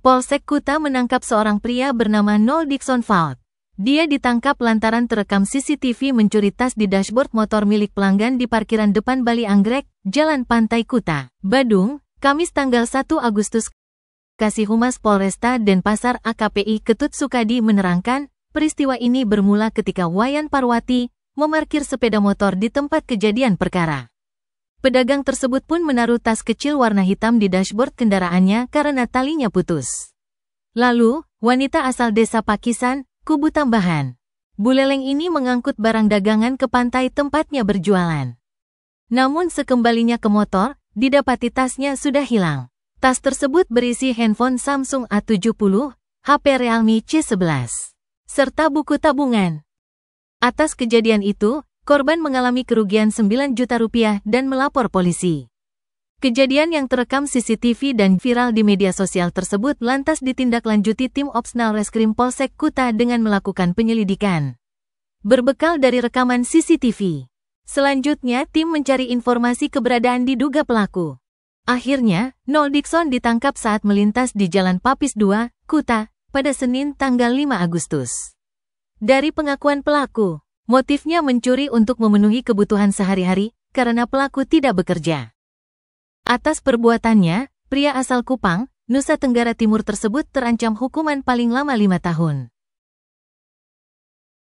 Polsek Kuta menangkap seorang pria bernama Nol Dixon Fault. Dia ditangkap lantaran terekam CCTV mencuri tas di dashboard motor milik pelanggan di parkiran depan Bali Anggrek, Jalan Pantai Kuta, Badung, Kamis tanggal 1 Agustus. Kasih Humas Polresta Denpasar AKPI Ketut Sukadi menerangkan, peristiwa ini bermula ketika Wayan Parwati memarkir sepeda motor di tempat kejadian perkara. Pedagang tersebut pun menaruh tas kecil warna hitam di dashboard kendaraannya karena talinya putus. Lalu, wanita asal desa Pakisan, Kubu Tambahan, Buleleng ini mengangkut barang dagangan ke pantai tempatnya berjualan. Namun sekembalinya ke motor, didapati tasnya sudah hilang. Tas tersebut berisi handphone Samsung A70, HP Realme C11, serta buku tabungan. Atas kejadian itu, korban mengalami kerugian 9 juta rupiah dan melapor polisi. Kejadian yang terekam CCTV dan viral di media sosial tersebut lantas ditindaklanjuti tim Opsnal Reskrim Polsek Kuta dengan melakukan penyelidikan berbekal dari rekaman CCTV. Selanjutnya, tim mencari informasi keberadaan diduga pelaku. Akhirnya, Nol Dixon ditangkap saat melintas di Jalan Papis 2, Kuta, pada Senin tanggal 5 Agustus. Dari pengakuan pelaku, motifnya mencuri untuk memenuhi kebutuhan sehari-hari karena pelaku tidak bekerja. Atas perbuatannya, pria asal Kupang, Nusa Tenggara Timur tersebut terancam hukuman paling lama 5 tahun.